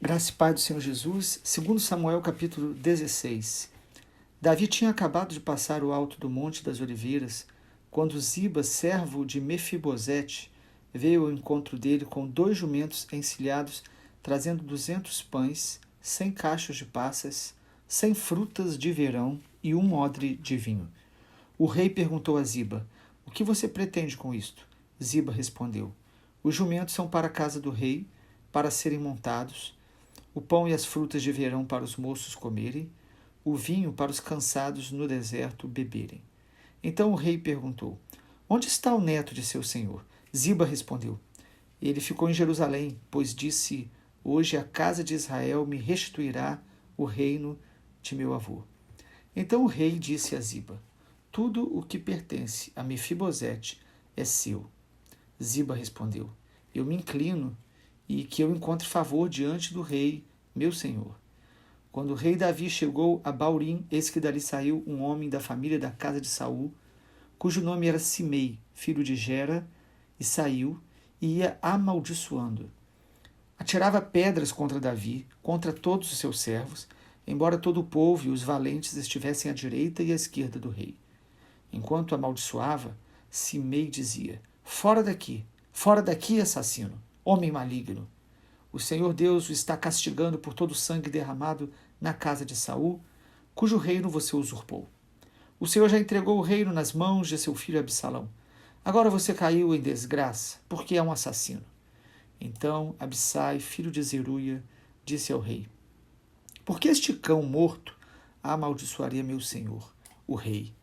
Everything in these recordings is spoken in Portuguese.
Graça e paz do Senhor Jesus, segundo Samuel capítulo 16. Davi tinha acabado de passar o alto do Monte das Oliveiras, quando Ziba, servo de Mefibosete, veio ao encontro dele com 2 jumentos encilhados, trazendo 200 pães, 100 cachos de passas, 100 frutas de verão e 1 odre de vinho. O rei perguntou a Ziba: "O que você pretende com isto?" Ziba respondeu: "Os jumentos são para a casa do rei, para serem montados, o pão e as frutas de verão para os moços comerem, o vinho para os cansados no deserto beberem." Então o rei perguntou: "Onde está o neto de seu senhor?" Ziba respondeu: "Ele ficou em Jerusalém, pois disse: hoje a casa de Israel me restituirá o reino de meu avô." Então o rei disse a Ziba: "Tudo o que pertence a Mefibosete é seu." Ziba respondeu: "Eu me inclino e que eu encontre favor diante do rei, meu senhor." Quando o rei Davi chegou a Baurim, eis que dali saiu um homem da família da casa de Saul, cujo nome era Simei, filho de Gera, e saiu e ia amaldiçoando. Atirava pedras contra Davi, contra todos os seus servos, embora todo o povo e os valentes estivessem à direita e à esquerda do rei. Enquanto amaldiçoava, Simei dizia: fora daqui, assassino, homem maligno. O Senhor Deus o está castigando por todo o sangue derramado na casa de Saul, cujo reino você usurpou. O Senhor já entregou o reino nas mãos de seu filho Absalão. Agora você caiu em desgraça, porque é um assassino." Então Abissai, filho de Zeruia, disse ao rei: "Por que este cão morto amaldiçoaria meu senhor, o rei?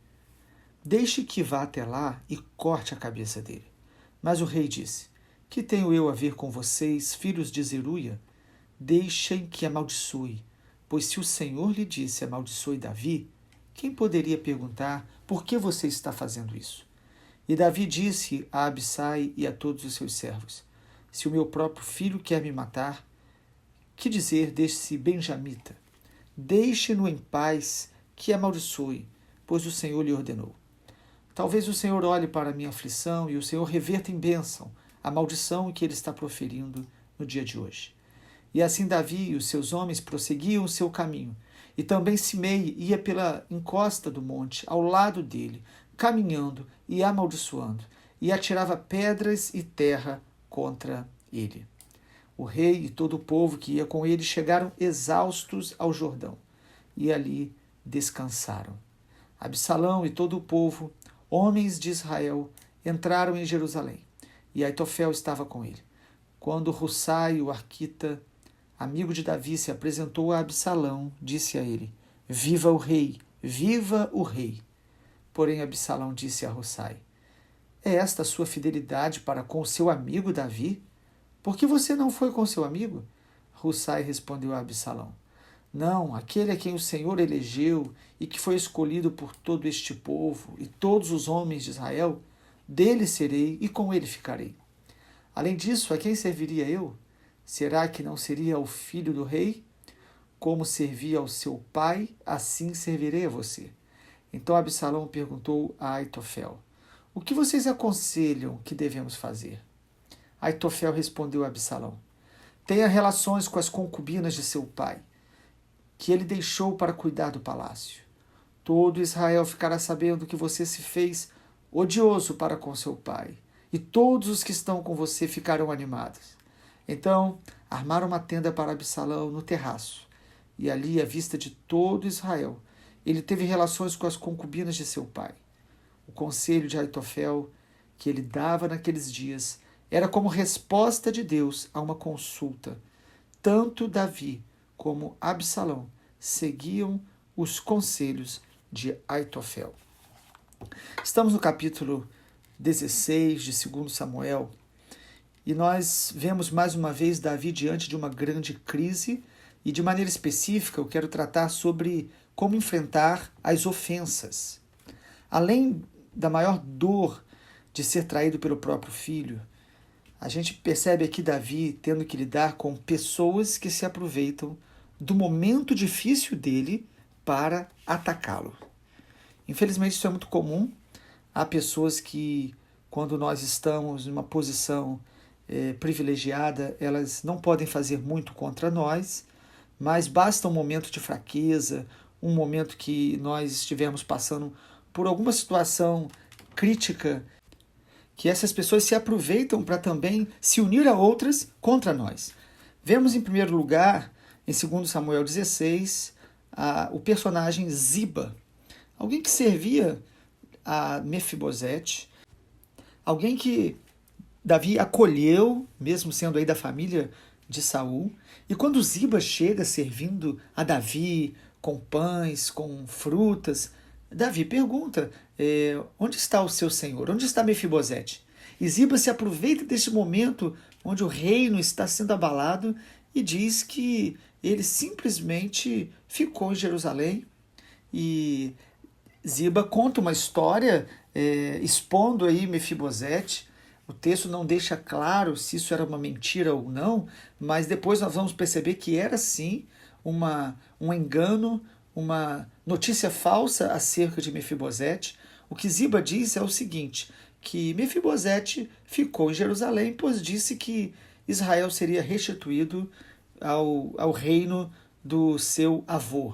Deixe que vá até lá e corte a cabeça dele." Mas o rei disse: "Que tenho eu a ver com vocês, filhos de Zeruia? Deixem que amaldiçoe, pois se o Senhor lhe disse amaldiçoe Davi, quem poderia perguntar por que você está fazendo isso?" E Davi disse a Abissai e a todos os seus servos: "Se o meu próprio filho quer me matar, que dizer desse benjamita? Deixe-no em paz, que amaldiçoe, pois o Senhor lhe ordenou. Talvez o Senhor olhe para a minha aflição e o Senhor reverta em bênção a maldição que ele está proferindo no dia de hoje." E assim Davi e os seus homens prosseguiam o seu caminho, e também Simei ia pela encosta do monte, ao lado dele, caminhando e amaldiçoando, e atirava pedras e terra contra ele. O rei e todo o povo que ia com ele chegaram exaustos ao Jordão, e ali descansaram. Absalão e todo o povo, homens de Israel, entraram em Jerusalém, e Aitofel estava com ele. Quando Hussai, o arquita, amigo de Davi, se apresentou a Absalão, disse a ele: "Viva o rei! Viva o rei!" Porém Absalão disse a Hussai: "É esta a sua fidelidade para com o seu amigo Davi? Por que você não foi com seu amigo?" Hussai respondeu a Absalão: "Não, aquele a quem o Senhor elegeu e que foi escolhido por todo este povo e todos os homens de Israel, dele serei e com ele ficarei. Além disso, a quem serviria eu? Será que não seria ao filho do rei? Como servi ao seu pai, assim servirei a você." Então Absalão perguntou a Aitofel: "O que vocês aconselham que devemos fazer?" Aitofel respondeu a Absalão: "Tenha relações com as concubinas de seu pai, que ele deixou para cuidar do palácio. Todo Israel ficará sabendo que você se fez odioso para com seu pai, e todos os que estão com você ficarão animados." Então armaram uma tenda para Absalão no terraço, e ali, à vista de todo Israel, ele teve relações com as concubinas de seu pai. O conselho de Aitofel que ele dava naqueles dias era como resposta de Deus a uma consulta. Tanto Davi como Absalão seguiam os conselhos de Aitofel. Estamos no capítulo 16 de 2 Samuel e nós vemos mais uma vez Davi diante de uma grande crise e, de maneira específica, eu quero tratar sobre como enfrentar as ofensas. Além da maior dor de ser traído pelo próprio filho, a gente percebe aqui Davi tendo que lidar com pessoas que se aproveitam do momento difícil dele para atacá-lo. Infelizmente isso é muito comum. Há pessoas que, quando nós estamos numa posição privilegiada, elas não podem fazer muito contra nós, mas basta um momento de fraqueza, um momento que nós estivermos passando por alguma situação crítica, que essas pessoas se aproveitam para também se unir a outras contra nós. Vemos em primeiro lugar, em 2 Samuel 16, o personagem Ziba, alguém que servia a Mefibosete, alguém que Davi acolheu, mesmo sendo aí da família de Saul. E quando Ziba chega servindo a Davi com pães, com frutas, Davi pergunta, onde está o seu senhor? Onde está Mefibosete? E Ziba se aproveita desse momento onde o reino está sendo abalado e diz que ele simplesmente ficou em Jerusalém. E Ziba conta uma história expondo aí Mefibosete. O texto não deixa claro se isso era uma mentira ou não, mas depois nós vamos perceber que era sim um engano, uma notícia falsa acerca de Mefibosete. O que Ziba diz é o seguinte, que Mefibosete ficou em Jerusalém, pois disse que Israel seria restituído ao reino do seu avô.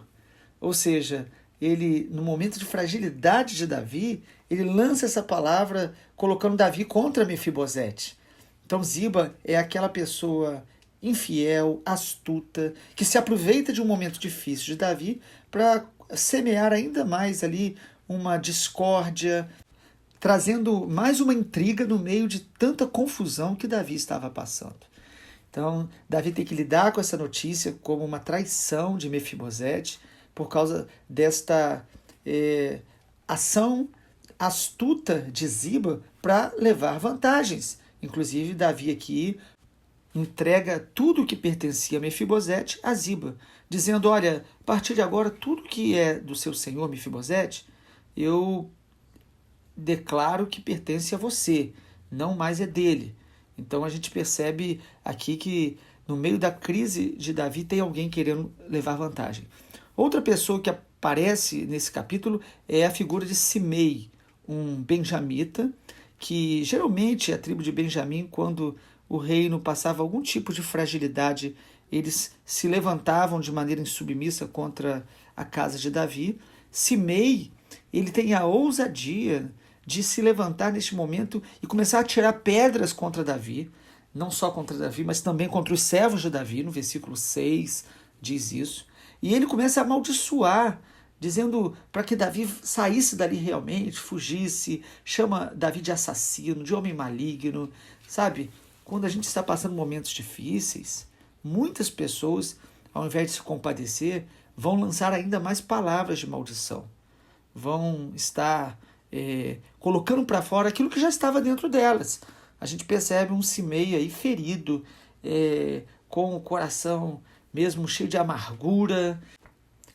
Ou seja, ele, no momento de fragilidade de Davi, ele lança essa palavra colocando Davi contra Mefibosete. Então Ziba é aquela pessoa infiel, astuta, que se aproveita de um momento difícil de Davi para semear ainda mais ali uma discórdia, trazendo mais uma intriga no meio de tanta confusão que Davi estava passando. Então, Davi tem que lidar com essa notícia como uma traição de Mefibosete por causa desta ação astuta de Ziba para levar vantagens. Inclusive, Davi aqui entrega tudo o que pertencia a Mefibosete a Ziba, dizendo, olha, a partir de agora, tudo que é do seu senhor Mefibosete, eu declaro que pertence a você, não mais é dele. Então a gente percebe aqui que no meio da crise de Davi tem alguém querendo levar vantagem. Outra pessoa que aparece nesse capítulo é a figura de Simei, um benjamita, que geralmente a tribo de Benjamim, quando o reino passava algum tipo de fragilidade, eles se levantavam de maneira insubmissa contra a casa de Davi. Simei, ele tem a ousadia de se levantar neste momento e começar a tirar pedras contra Davi, não só contra Davi, mas também contra os servos de Davi, no versículo 6 diz isso. E ele começa a amaldiçoar, dizendo para que Davi saísse dali realmente, fugisse, chama Davi de assassino, de homem maligno, sabe? Quando a gente está passando momentos difíceis, muitas pessoas, ao invés de se compadecer, vão lançar ainda mais palavras de maldição. Vão estar colocando para fora aquilo que já estava dentro delas. A gente percebe um Simei aí ferido, com o coração mesmo cheio de amargura,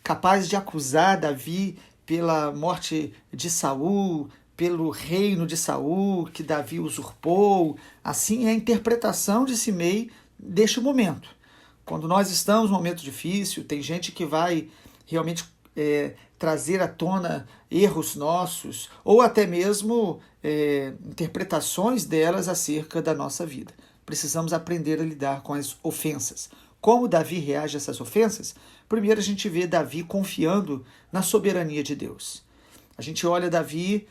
capaz de acusar Davi pela morte de Saul, pelo reino de Saul que Davi usurpou. Assim é a interpretação de Simei deste momento. Quando nós estamos num momento difícil, tem gente que vai realmente trazer à tona erros nossos, ou até mesmo interpretações delas acerca da nossa vida. Precisamos aprender a lidar com as ofensas. Como Davi reage a essas ofensas? Primeiro a gente vê Davi confiando na soberania de Deus. A gente olha Davi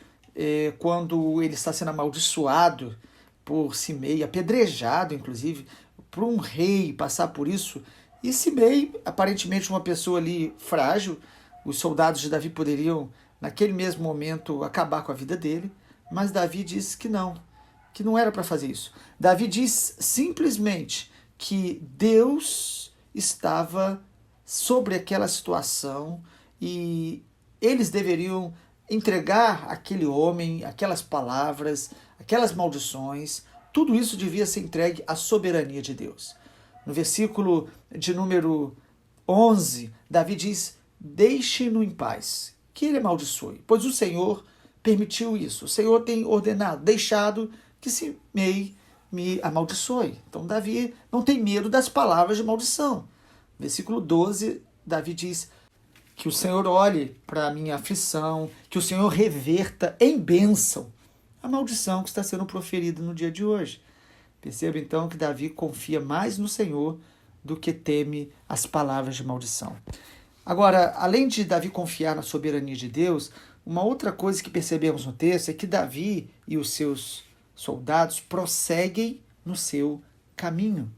quando ele está sendo amaldiçoado por Simei, apedrejado inclusive, por um rei passar por isso. E Simei, aparentemente uma pessoa ali frágil, os soldados de Davi poderiam, naquele mesmo momento, acabar com a vida dele, mas Davi disse que não era para fazer isso. Davi diz simplesmente que Deus estava sobre aquela situação e eles deveriam entregar aquele homem, aquelas palavras, aquelas maldições, tudo isso devia ser entregue à soberania de Deus. No versículo de número 11, Davi diz, deixe-no em paz, que ele amaldiçoe, pois o Senhor permitiu isso. O Senhor tem ordenado, deixado que Simei me amaldiçoe. Então Davi não tem medo das palavras de maldição. Versículo 12, Davi diz que o Senhor olhe para a minha aflição, que o Senhor reverta em bênção a maldição que está sendo proferida no dia de hoje. Perceba então que Davi confia mais no Senhor do que teme as palavras de maldição. Agora, além de Davi confiar na soberania de Deus, uma outra coisa que percebemos no texto é que Davi e os seus soldados prosseguem no seu caminho.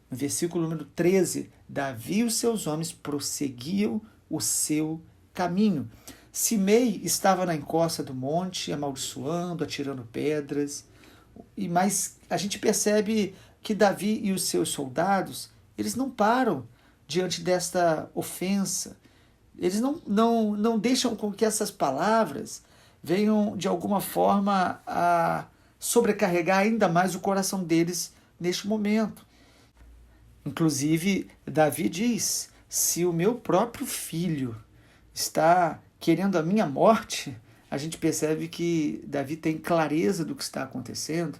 No versículo número 13, Davi e os seus homens prosseguiam o seu caminho. Simei estava na encosta do monte, amaldiçoando, atirando pedras, mas a gente percebe que Davi e os seus soldados, eles não param diante desta ofensa. Eles não deixam com que essas palavras venham, de alguma forma, a sobrecarregar ainda mais o coração deles neste momento. Inclusive, Davi diz: se o meu próprio filho está querendo a minha morte, a gente percebe que Davi tem clareza do que está acontecendo.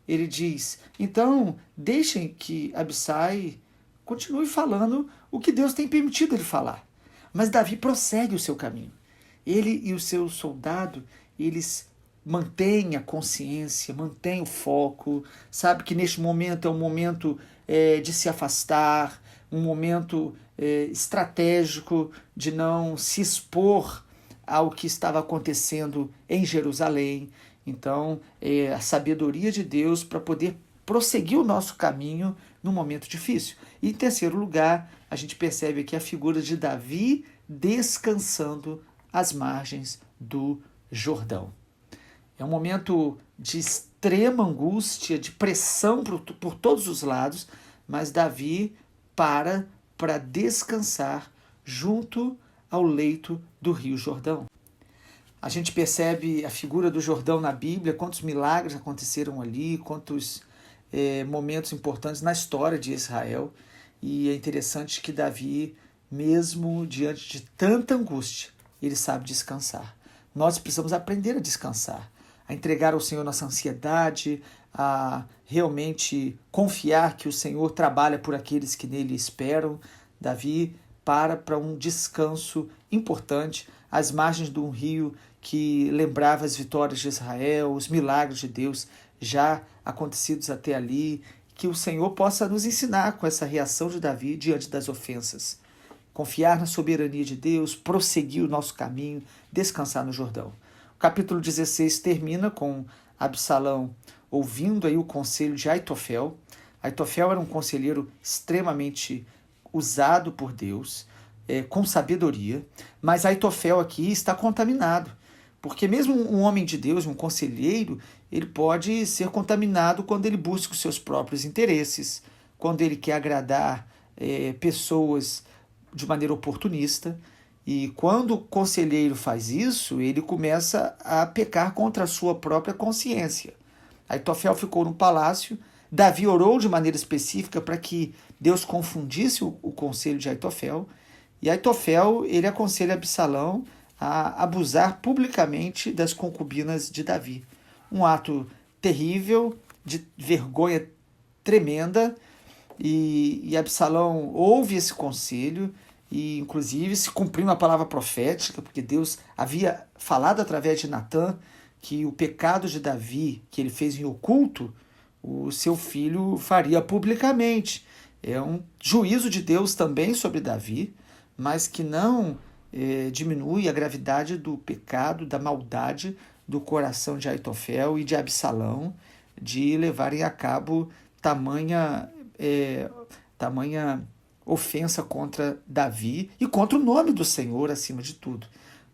Ele diz: então, deixem que Abissai continue falando o que Deus tem permitido ele falar. Mas Davi prossegue o seu caminho. Ele e o seu soldado, eles mantêm a consciência, mantêm o foco, sabe que neste momento é um momento de se afastar, um momento estratégico de não se expor ao que estava acontecendo em Jerusalém. Então, a sabedoria de Deus para poder prosseguir o nosso caminho num momento difícil. E em terceiro lugar, a gente percebe aqui a figura de Davi descansando às margens do Jordão. É um momento de extrema angústia, de pressão por todos os lados, mas Davi para descansar junto ao leito do Rio Jordão. A gente percebe a figura do Jordão na Bíblia, quantos milagres aconteceram ali, quantos momentos importantes na história de Israel. E é interessante que Davi, mesmo diante de tanta angústia, ele sabe descansar. Nós precisamos aprender a descansar, a entregar ao Senhor nossa ansiedade, a realmente confiar que o Senhor trabalha por aqueles que nele esperam. Davi para um descanso importante às margens de um rio que lembrava as vitórias de Israel, os milagres de Deus já acontecidos até ali, que o Senhor possa nos ensinar com essa reação de Davi diante das ofensas. Confiar na soberania de Deus, prosseguir o nosso caminho, descansar no Jordão. O capítulo 16 termina com Absalão ouvindo aí o conselho de Aitofel. Aitofel era um conselheiro extremamente usado por Deus, com sabedoria, mas Aitofel aqui está contaminado, porque mesmo um homem de Deus, um conselheiro, ele pode ser contaminado quando ele busca os seus próprios interesses, quando ele quer agradar pessoas de maneira oportunista. E quando o conselheiro faz isso, ele começa a pecar contra a sua própria consciência. Aitofel ficou no palácio, Davi orou de maneira específica para que Deus confundisse o conselho de Aitofel, e Aitofel, ele aconselha Absalão a abusar publicamente das concubinas de Davi. Um ato terrível, de vergonha tremenda, e Absalão ouve esse conselho, e inclusive se cumpriu uma palavra profética, porque Deus havia falado através de Natã que o pecado de Davi, que ele fez em oculto, o seu filho faria publicamente. É um juízo de Deus também sobre Davi, mas que não diminui a gravidade do pecado, da maldade do coração de Aitofel e de Absalão, de levarem a cabo tamanha ofensa contra Davi e contra o nome do Senhor acima de tudo.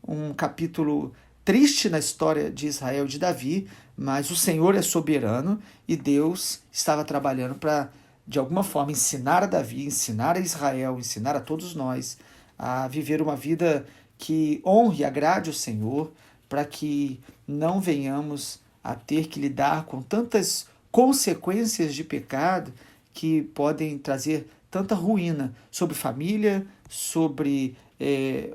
Um capítulo triste na história de Israel e de Davi, mas o Senhor é soberano e Deus estava trabalhando para, de alguma forma, ensinar a Davi, ensinar a Israel, ensinar a todos nós a viver uma vida que honre e agrade o Senhor, para que não venhamos a ter que lidar com tantas consequências de pecado que podem trazer tanta ruína sobre família, sobre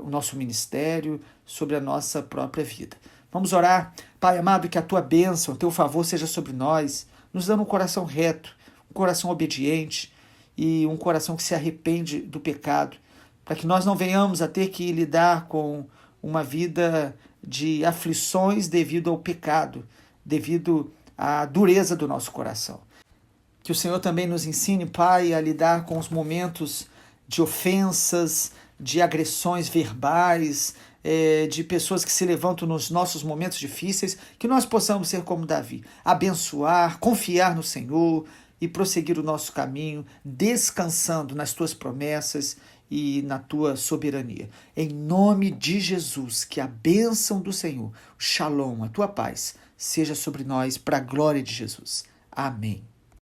o nosso ministério, sobre a nossa própria vida. Vamos orar. Pai amado, que a tua bênção, o teu favor seja sobre nós, nos dando um coração reto, um coração obediente e um coração que se arrepende do pecado, para que nós não venhamos a ter que lidar com uma vida de aflições devido ao pecado, devido à dureza do nosso coração. Que o Senhor também nos ensine, Pai, a lidar com os momentos de ofensas, de agressões verbais, de pessoas que se levantam nos nossos momentos difíceis, que nós possamos ser como Davi, abençoar, confiar no Senhor e prosseguir o nosso caminho, descansando nas tuas promessas e na tua soberania. Em nome de Jesus, que a bênção do Senhor, o Shalom, a tua paz, seja sobre nós, para a glória de Jesus. Amém.